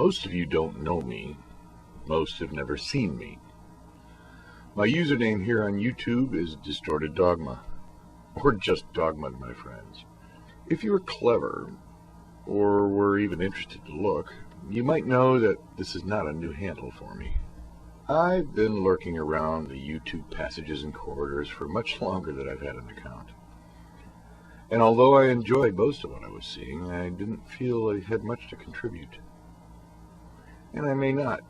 Most of you don't know me. Most have never seen me. My username here on YouTube is Distorted Dogma, or just Dogma to my friends. If you were clever, or were even interested to look, you might know that this is not a new handle for me. I've been lurking around the YouTube passages and corridors for much longer than I've had an account. And although I enjoyed most of what I was seeing, I didn't feel I had much to contribute. And I may not,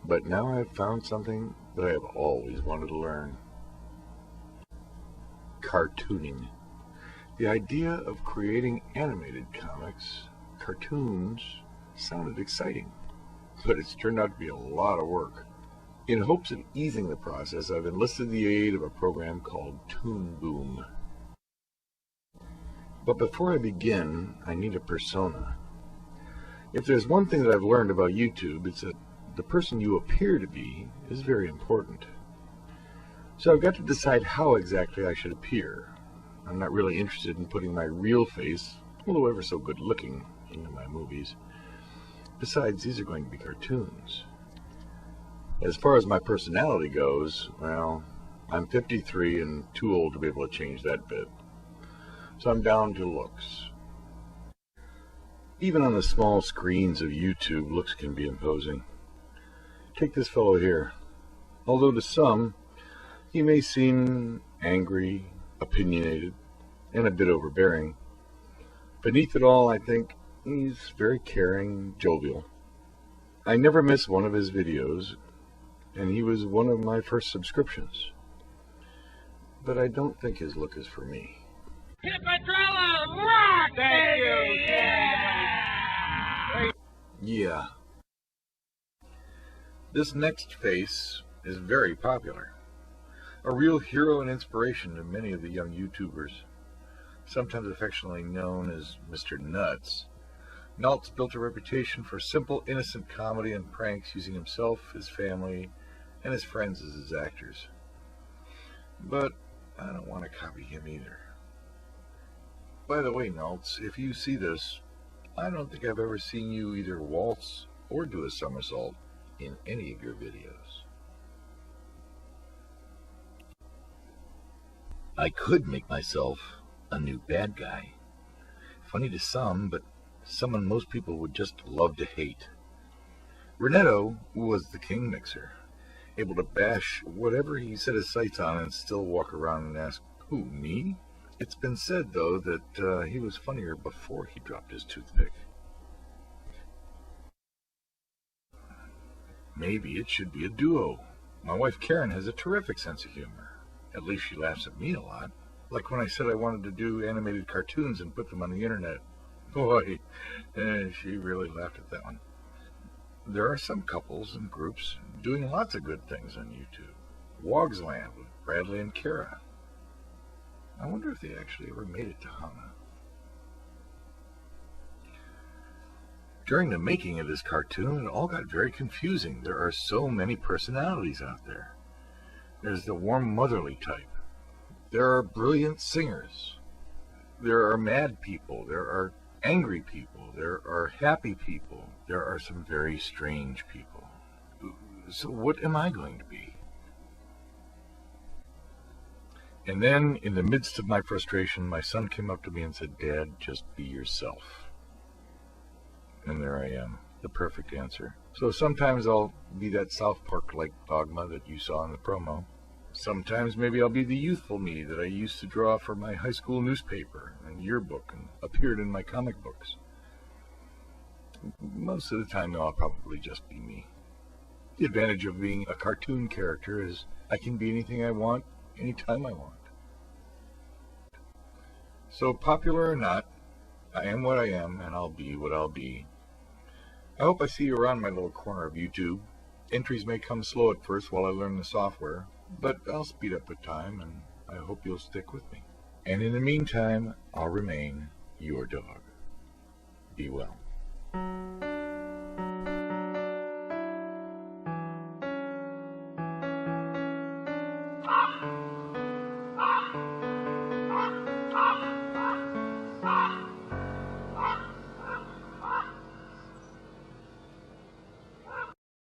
but now I've found something that I have always wanted to learn. Cartooning. The idea of creating animated comics, cartoons, sounded exciting, but it's turned out to be a lot of work. In hopes of easing the process, I've enlisted the aid of a program called Toon Boom. But before I begin, I need a persona. If there's one thing that I've learned about YouTube, it's that the person you appear to be is very important. So I've got to decide how exactly I should appear. I'm not really interested in putting my real face, although ever so good looking, into my movies. Besides, these are going to be cartoons. As far as my personality goes, well, I'm 53 and too old to be able to change that bit. So I'm down to looks. Even on the small screens of YouTube, looks can be imposing. Take this fellow here. Although to some, he may seem angry, opinionated, and a bit overbearing. Beneath it all, I think he's very caring, jovial. I never miss one of his videos, and he was one of my first subscriptions. But I don't think his look is for me. Hippodrella rock! Thank you! Yeah. This next face is very popular. A real hero and inspiration to many of the young YouTubers. Sometimes affectionately known as Mr. Nuts, Nalt's built a reputation for simple, innocent comedy and pranks using himself, his family, and his friends as his actors. But I don't want to copy him either. By the way, Naltz, if you see this, I don't think I've ever seen you either waltz or do a somersault in any of your videos. I could make myself a new bad guy. Funny to some, but someone most people would just love to hate. Renetto was the king mixer, able to bash whatever he set his sights on and still walk around and ask, "Who, me?" It's been said, though, that he was funnier before he dropped his toothpick. Maybe it should be a duo. My wife Karen has a terrific sense of humor. At least she laughs at me a lot. Like when I said I wanted to do animated cartoons and put them on the internet. Boy, she really laughed at that one. There are some couples and groups doing lots of good things on YouTube. Wogsland with Bradley and Kara. I wonder if they actually ever made it to Hana. During the making of this cartoon, it all got very confusing. There are so many personalities out there. There's the warm motherly type. There are brilliant singers. There are mad people. There are angry people. There are happy people. There are some very strange people. So what am I going to be? And then, in the midst of my frustration, my son came up to me and said, "Dad, just be yourself." And there I am, the perfect answer. So sometimes I'll be that South Park-like Dogma that you saw in the promo. Sometimes maybe I'll be the youthful me that I used to draw for my high school newspaper and yearbook and appeared in my comic books. Most of the time, though, I'll probably just be me. The advantage of being a cartoon character is I can be anything I want, anytime I want. So popular or not, I am what I am, and I'll be what I'll be. I hope I see you around my little corner of YouTube. Entries may come slow at first while I learn the software, but I'll speed up with time, and I hope you'll stick with me. And in the meantime, I'll remain your dog. Be well.